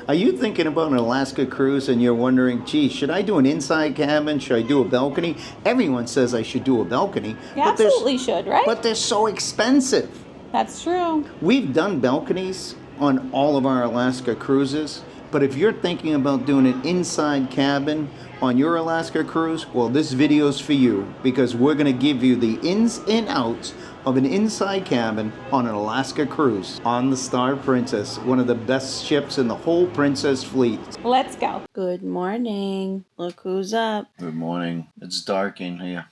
Are you thinking about an Alaska cruise and you're wondering, gee, should I do an inside cabin? Should I do a balcony? Everyone says I should do a balcony. You absolutely should, right? But they're so expensive. That's true. We've done balconies on all of our Alaska cruises, but if you're thinking about doing an inside cabin on your Alaska cruise, well, this video's for you because we're going to give you the ins and outs of an inside cabin on an Alaska cruise on the Star Princess, one of the best ships in the whole Princess fleet. Let's go. Good morning. Look who's up. Good morning. It's dark in here.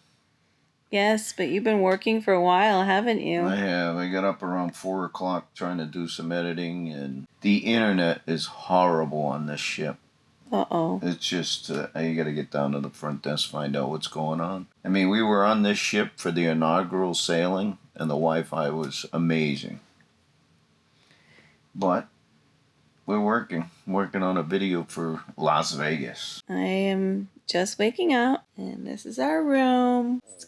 Yes, but you've been working for a while, haven't you? I have. I got up around 4 o'clock trying to do some editing, and the internet is horrible on this ship. Uh-oh. It's just, you got to get down to the front desk, find out what's going on. I mean, we were on this ship for the inaugural sailing, and the Wi-Fi was amazing. But we're working on a video for Las Vegas. I am just waking up, and this is our room. It's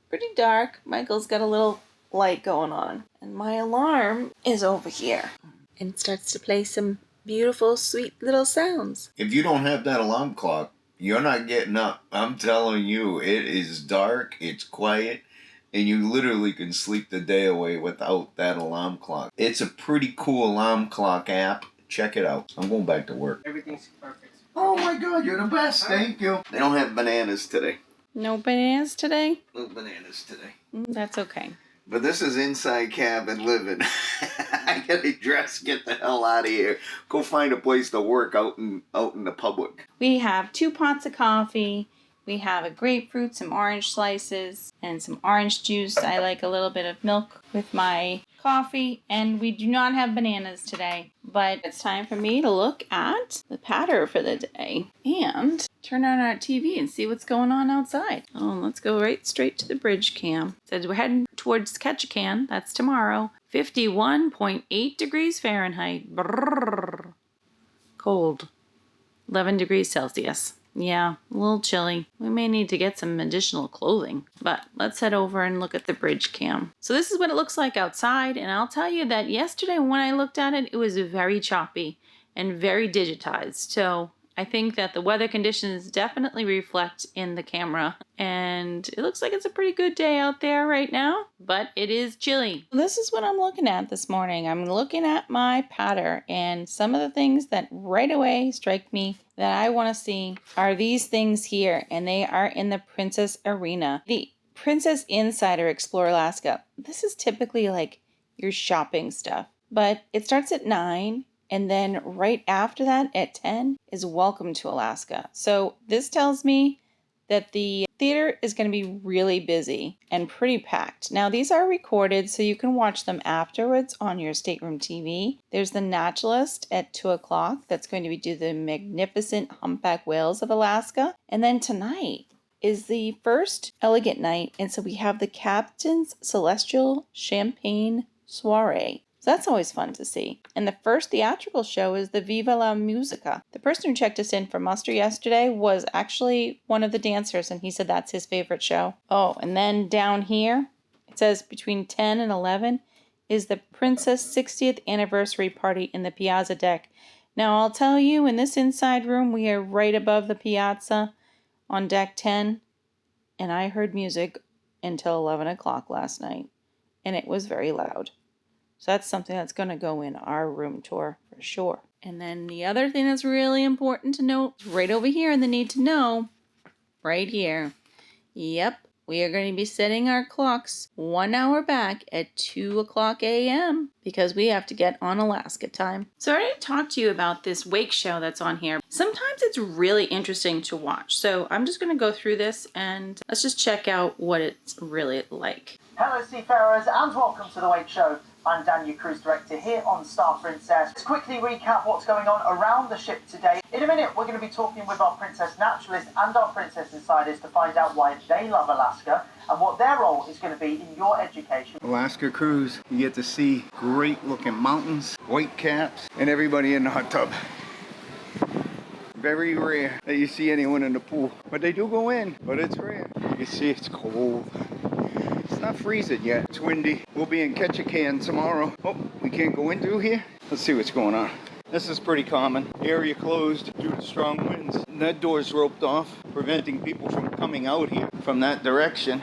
pretty dark. Michael's got a little light going on, and my alarm is over here. And it starts to play some beautiful, sweet little sounds. If you don't have that alarm clock, you're not getting up. I'm telling you, it is dark, it's quiet, and you literally can sleep the day away without that alarm clock. It's a pretty cool alarm clock app. Check it out. I'm going back to work. Everything's perfect. Oh my God, you're the best. Thank you. They don't have bananas today. No bananas today? No bananas today. That's okay. But this is inside cabin living. I gotta dress, get the hell out of here. Go find a place to work out in the public. We have 2 pots of coffee. We have a grapefruit, some orange slices, and some orange juice. I like a little bit of milk with my coffee, and we do not have bananas today. But it's time for me to look at the pattern for the day and turn on our TV and see what's going on outside. Oh, let's go right straight to the bridge cam. Says we're heading towards Ketchikan. That's tomorrow. 51.8 degrees Fahrenheit. Brrr. Cold. 11 degrees Celsius. Yeah, a little chilly. We may need to get some additional clothing. But let's head over and look at the bridge cam. So this is what it looks like outside. And I'll tell you that yesterday when I looked at it, it was very choppy and very digitized. So I think that the weather conditions definitely reflect in the camera. And it looks like it's a pretty good day out there right now, but it is chilly. This is what I'm looking at this morning. I'm looking at my pattern, and some of the things that right away strike me that I want to see are these things here, and they are in the Princess Arena. The Princess Insider Explore Alaska. This is typically like your shopping stuff, but it starts at 9. And then right after that at 10 is Welcome to Alaska. So this tells me that the theater is going to be really busy and pretty packed. Now these are recorded so you can watch them afterwards on your stateroom TV. There's the Naturalist at 2 o'clock. That's going to do the magnificent humpback whales of Alaska. And then tonight is the first elegant night. And so we have the Captain's Celestial Champagne Soirée. So that's always fun to see. And the first theatrical show is the Viva La Musica. The person who checked us in for muster yesterday was actually one of the dancers, and he said that's his favorite show. Oh, and then down here, it says between 10 and 11 is the Princess 60th Anniversary Party in the Piazza deck. Now, I'll tell you, in this inside room, we are right above the piazza on deck 10, and I heard music until 11 o'clock last night, and it was very loud. So that's something that's going to go in our room tour for sure. And then the other thing that's really important to note is right over here in the need to know, right here. Yep, we are going to be setting our clocks 1 hour back at 2 o'clock a.m. because we have to get on Alaska time. So I already talked to you about this wake show that's on here. Sometimes it's really interesting to watch. So I'm just going to go through this and let's just check out what it's really like. Hello seafarers and welcome to the Wake Show. I'm Dan, your cruise director here on Star Princess. Let's quickly recap what's going on around the ship today. In a minute, we're going to be talking with our Princess Naturalist and our Princess Insiders to find out why they love Alaska and what their role is going to be in your education. Alaska cruise, you get to see great looking mountains, white caps, and everybody in the hot tub. Very rare that you see anyone in the pool, but they do go in, but it's rare. You can see it's cold. It's not freezing yet. It's windy. We'll be in Ketchikan tomorrow. Oh, we can't go in through here. Let's see what's going on. This is pretty common. Area closed due to strong winds. And that door's roped off, preventing people from coming out here from that direction.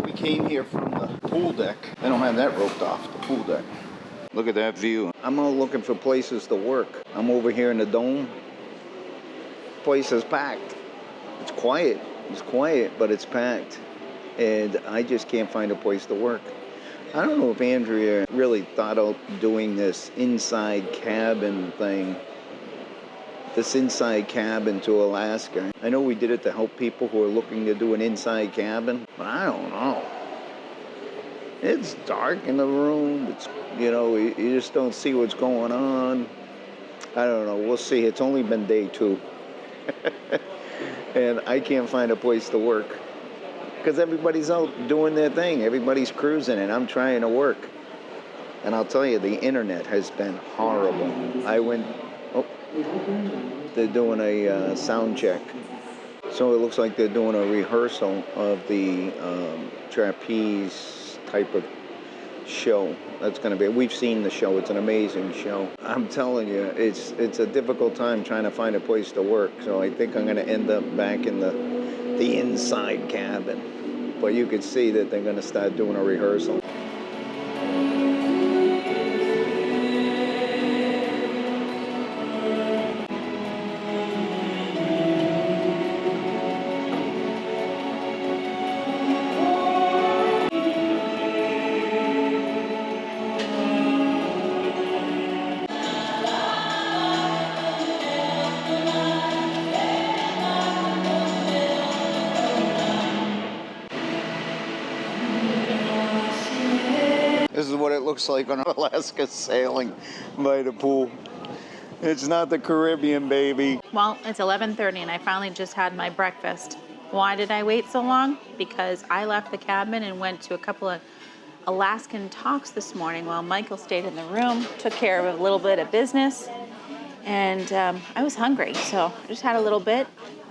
We came here from the pool deck. They don't have that roped off, the pool deck. Look at that view. I'm all looking for places to work. I'm over here in the dome. Place is packed. It's quiet. It's quiet, but it's packed. And I just can't find a place to work. I don't know if Andrea really thought of doing this inside cabin thing. This inside cabin to Alaska. I know we did it to help people who are looking to do an inside cabin, but I don't know. It's dark in the room. It's, you know, you just don't see what's going on. I don't know. We'll see. It's only been day 2. And I can't find a place to work. Because everybody's out doing their thing. Everybody's cruising, and I'm trying to work. And I'll tell you, the internet has been horrible. I went, oh, they're doing a sound check. So it looks like they're doing a rehearsal of the trapeze type of show. That's going to be, we've seen the show. It's an amazing show. I'm telling you, it's a difficult time trying to find a place to work. So I think I'm going to end up back in the inside cabin. But you could see that they're going to start doing a rehearsal. This is what it looks like on Alaska sailing by the pool. It's not the Caribbean, baby. Well, it's 11:30 and I finally just had my breakfast. Why did I wait so long? Because I left the cabin and went to a couple of Alaskan talks this morning while Michael stayed in the room, took care of a little bit of business, and I was hungry, so I just had a little bit.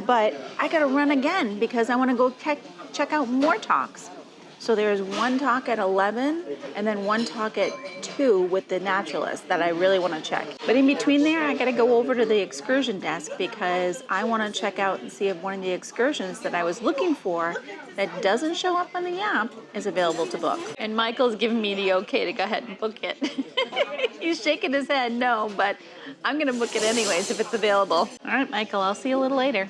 But I gotta run again because I wanna go check out more talks. So there's one talk at 11 and then one talk at 2 with the naturalist that I really want to check. But in between there, I got to go over to the excursion desk because I want to check out and see if one of the excursions that I was looking for that doesn't show up on the app is available to book. And Michael's giving me the okay to go ahead and book it. He's shaking his head no, but I'm going to book it anyways if it's available. All right, Michael, I'll see you a little later.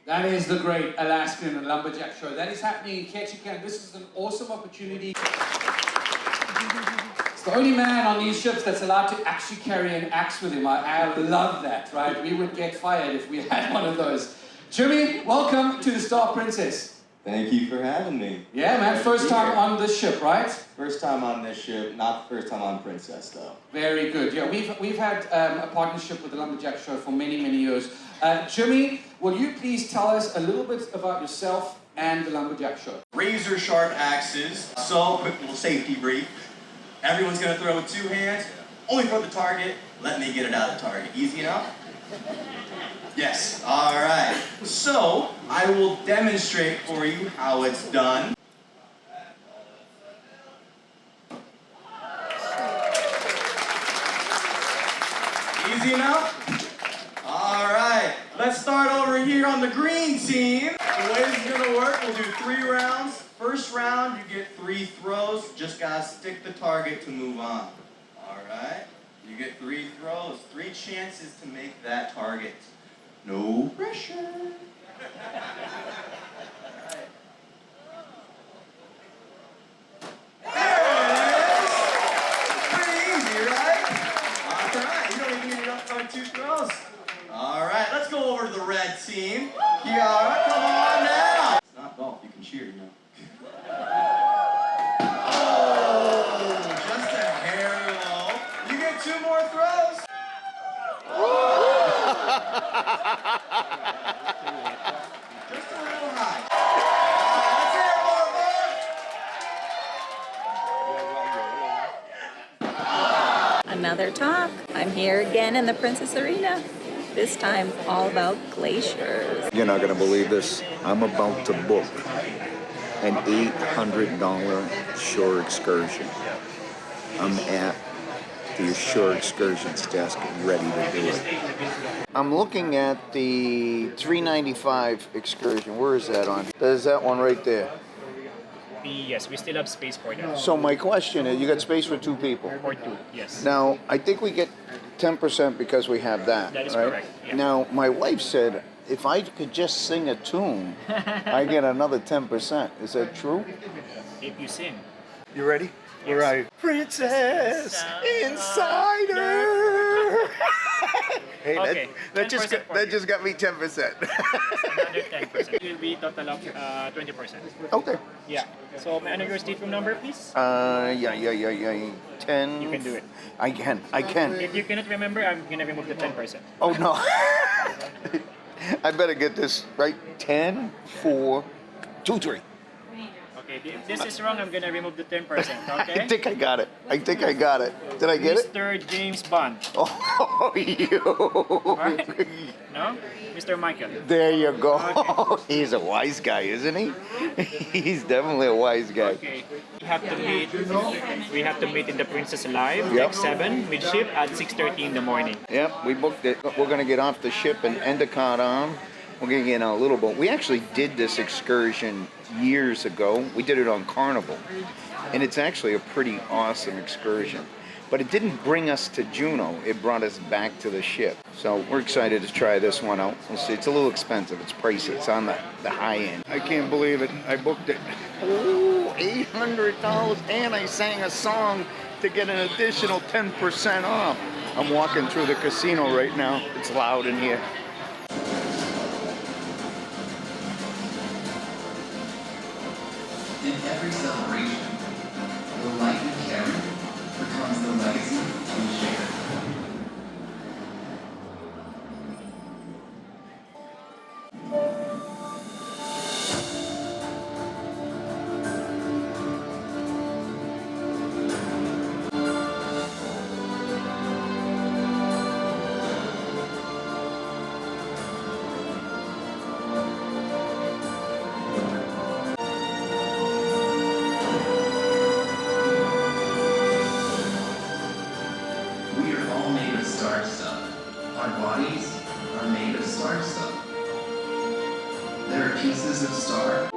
That is the Great Alaskan Lumberjack Show. That is happening in Ketchikan. This is an awesome opportunity. It's the only man on these ships that's allowed to actually carry an axe with him. I love that, right? We would get fired if we had one of those. Jimmy, welcome to the Star Princess. Thank you for having me. Yeah, man. First time on this ship, right? First time on this ship, not the first time on Princess, though. Very good. Yeah, we've had a partnership with the Lumberjack Show for many, many years. Jimmy, will you please tell us a little bit about yourself and the Lumberjack Show? Razor sharp axes. So, quick little safety brief. Everyone's gonna throw with 2 hands. Only throw the target. Let me get it out of the target. Easy enough? Yes. All right. So, I will demonstrate for you how it's done. Easy enough? All right. Let's start over here on the green team. The way this is going to work, we'll do 3 rounds. First round, you get 3 throws. Just got to stick the target to move on. All right. You get 3 throws. 3 chances to make that target. No pressure. There it is. Pretty easy, right? All right. You don't even need to start 2 throws. All right. Let's go over to the red team. Kiara, come on now. It's not golf. You can cheer, you know. another talk. I'm here again in the Princess Arena. This time all about glaciers. You're not going to believe this. I'm about to book an $800 shore excursion. I'm at the shore excursions desk ready to do it. I'm looking at the $395 excursion. Where is that on? There's that one right there. Yes, we still have space for that. So my question is, you got space for 2 people? Or 2, yes. Now, I think we get 10% because we have that. That is right? correct. Yeah. Now, my wife said if I could just sing a tune, I get another 10%. Is that true? If you sing. You ready? Yes. All right. Princess Insider. Hey, Okay, that 10% just got me 10%. Another 10%. It will be total of 20%. Okay. Yeah. So may I know your stateroom number, please? Yeah. 10. You can do it. I can. If you cannot remember, I'm gonna remove the 10%. Oh no. I better get this right. 10, 4, 2, 3. Okay, if this is wrong, I'm gonna remove the 10%, okay? I think I got it. Did I get it? Mr. James Bond. Oh, you. Right? No? Mr. Michael. There you go. Okay. He's a wise guy, isn't he? He's definitely a wise guy. Okay. We have to meet in the Princess Live, Yep. deck 7, midship at 6:30 in the morning. Yep, we booked it. We're going to get off the ship in Endicott on. We're going to get in a little boat. We actually did this excursion years ago. We did it on Carnival. And it's actually a pretty awesome excursion. But it didn't bring us to Juneau. It brought us back to the ship. So we're excited to try this one out. We'll see. It's a little expensive. It's pricey. It's on the high end. I can't believe it. I booked it. Oh, $800. And I sang a song to get an additional 10% off. I'm walking through the casino right now. It's loud in here. In every celebration, the light we carry becomes the legacy we share. We are all made of star stuff. Our bodies are made of star stuff. There are pieces of star.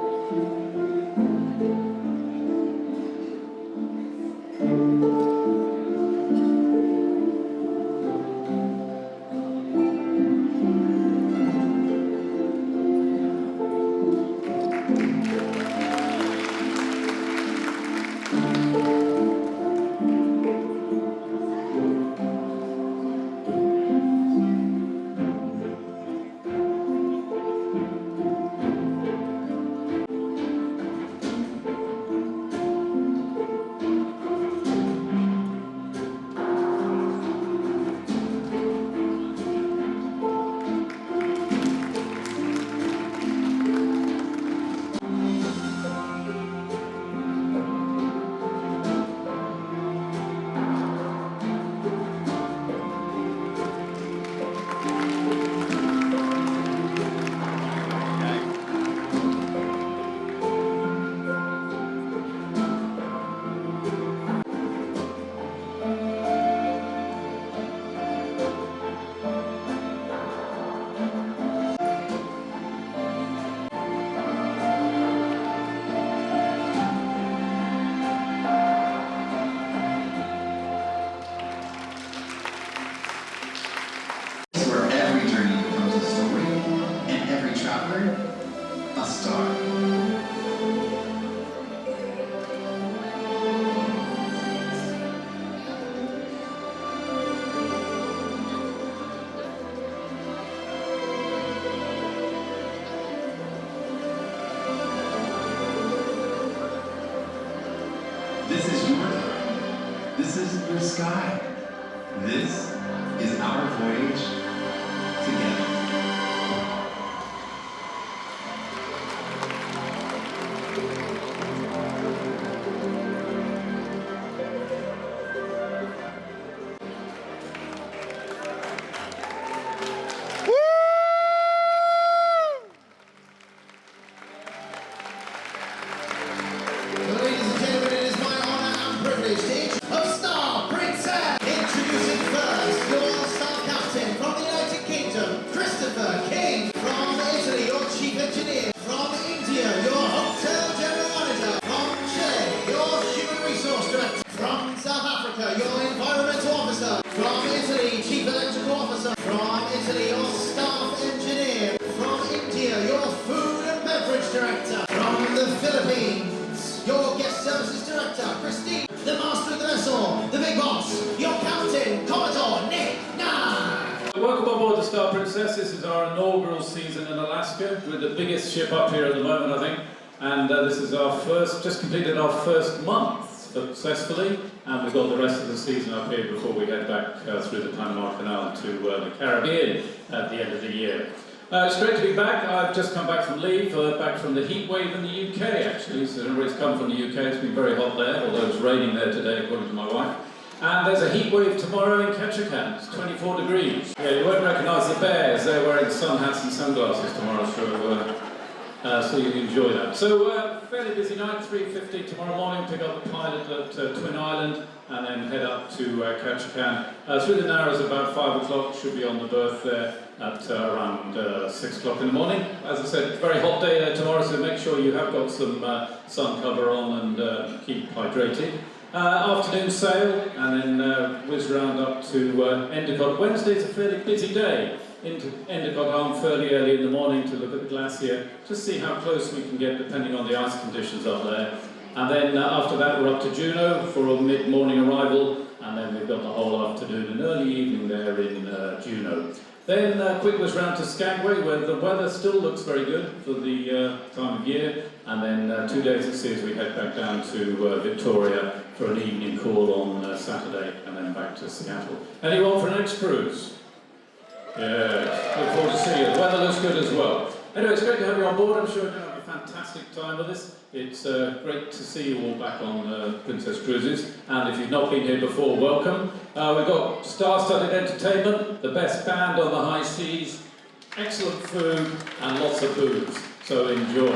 Where every journey becomes a story, and every traveler, a star. This is your time. This is your sky. This is our voyage together. director from the Philippines. Your guest services director, Christine. The master of the vessel, the big boss, your captain, Commodore Nick Nah. Welcome on board the Star Princess. This is our inaugural season in Alaska. We're the biggest ship up here at the moment, I think. And this is our first, just completed our first month successfully. And we've got the rest of the season up here before we head back through the Panama Canal to the Caribbean at the end of the year. It's great to be back. I've just come back from leave, back from the heat wave in the UK actually. So everybody's come from the UK. It's been very hot there, although it's raining there today according to my wife. And there's a heat wave tomorrow in Ketchikan. It's 24 degrees. Yeah, you won't recognise the bears. They're wearing sun hats and sunglasses tomorrow, so you can enjoy that. So, fairly busy night, 3:50 tomorrow morning. Pick up the pilot at Twin Island and then head up to Ketchikan. Through the Narrows about 5 o'clock. Should be on the berth there at around 6 o'clock in the morning. As I said, very hot day there tomorrow, so make sure you have got some sun cover on and keep hydrated. Afternoon sail and then whiz round up to Endicott. Wednesday's a fairly busy day. Into Endicott home fairly early in the morning to look at the glacier, just see how close we can get depending on the ice conditions up there. And then after that we're up to Juneau for a mid-morning arrival, and then we've got the whole afternoon and early evening there in Juneau. Then quick whiz round to Skagway, where the weather still looks very good for the time of year, and then 2 days at sea as we head back down to Victoria for an evening call on Saturday, and then back to Seattle. Anyone for an next cruise? Yes, look forward to seeing you. The weather looks good as well. Anyway, it's great to have you on board. I'm sure you're going to have a fantastic time with us. It's great to see you all back on Princess Cruises. And if you've not been here before, welcome. We've got star-studded entertainment, the best band on the high seas, excellent food, and lots of booze. So enjoy.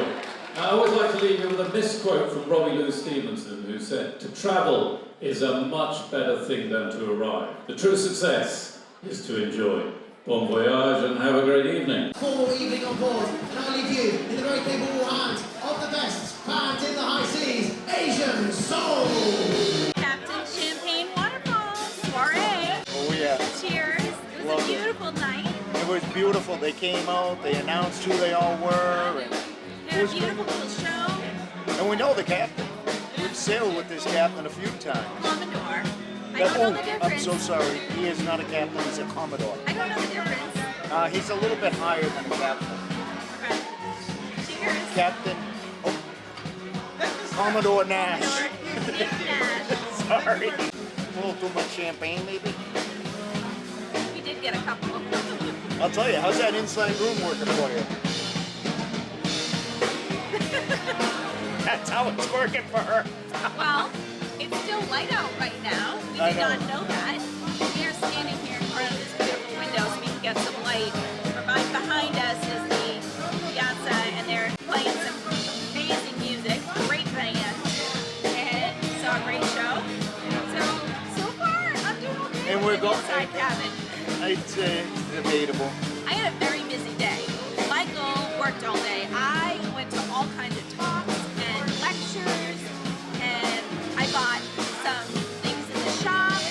I always like to leave you with a misquote from Robbie Louis Stevenson, who said, "To travel is a much better thing than to arrive. The true success is to enjoy." Bon voyage and have a great evening. Formal evening on board, and I leave you in the very capable hands of the best band in the high seas, Asian Soul! Captain Champagne Waterfall, Soirée. Oh yeah. Cheers. It was a beautiful night. It was beautiful. They came out, they announced who they all were. And They had a beautiful little show. we know the captain. We've sailed with this captain a few times. Commodore. I don't know the difference. I'm so sorry. He is not a captain, he's a Commodore. I don't know the difference. He's a little bit higher than a captain. Okay. Cheers. Captain. Oh. Commodore Nash. Sorry. A little too much champagne, maybe? We did get a couple. I'll tell you, how's that inside room working for you? That's how it's working for her. Well, it's still light out right now. We did not know that. We are standing here in front of this beautiful window so we can get some light. Right behind us is the piazza, and they're playing some amazing music. Great band. And saw a great show. So far, I'm doing okay. And we're going inside cabin. I'd say it's debatable. I had a very busy day. Michael worked all day. I went to all kinds of talks and lectures, and I bought some things in the shop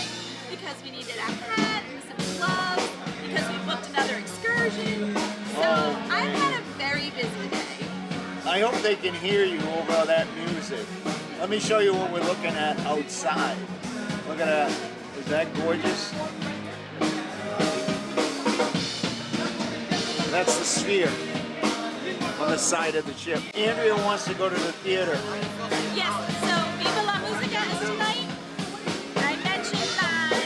because we needed a hat and some gloves because we booked another excursion. So I've had a very busy day. I hope they can hear you over that music. Let me show you what we're looking at outside. Look at that. Is that gorgeous? That's the sphere on the side of the ship. Andrea wants to go to the theater. Yes, so Viva La Musica is tonight. I mentioned that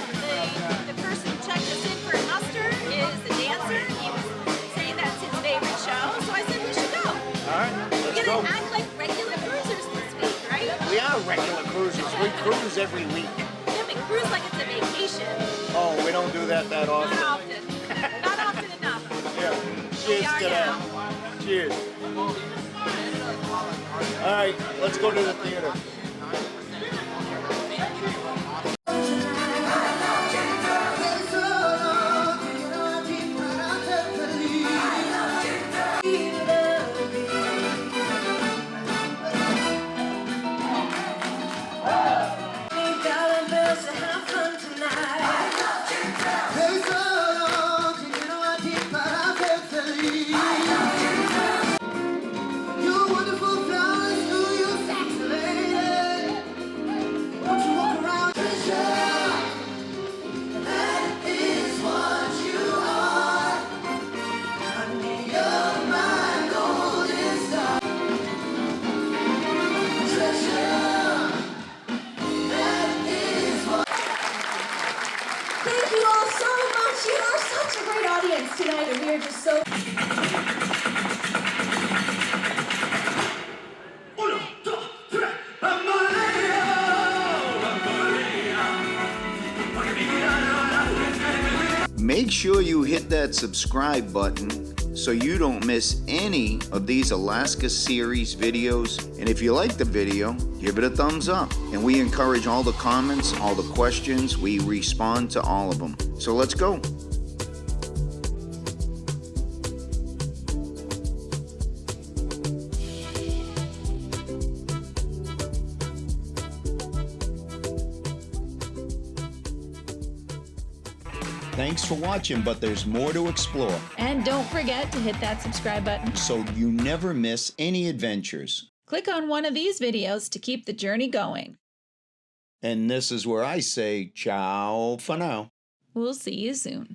the person who checked us in for a muster is a dancer. He was saying that's his favorite show, so I said we should go. All right, let's We're go. gonna act like regular cruisers this week, right? We are regular cruisers. We cruise every week. Yeah, but cruise like it's a vacation. Oh, we don't do that often. Not often. Not often enough. Yeah. Cheers We are to that. now. Cheers. All right, let's go to the theater. You would tonight, and we are just so... Make sure you hit that subscribe button so you don't miss any of these Alaska series videos. And if you like the video, give it a thumbs up. And we encourage all the comments, all the questions. We respond to all of them. So let's go. Thanks for watching, but there's more to explore. And don't forget to hit that subscribe button So you never miss any adventures. Click on one of these videos to keep the journey going. And this is where I say ciao for now. We'll see you soon.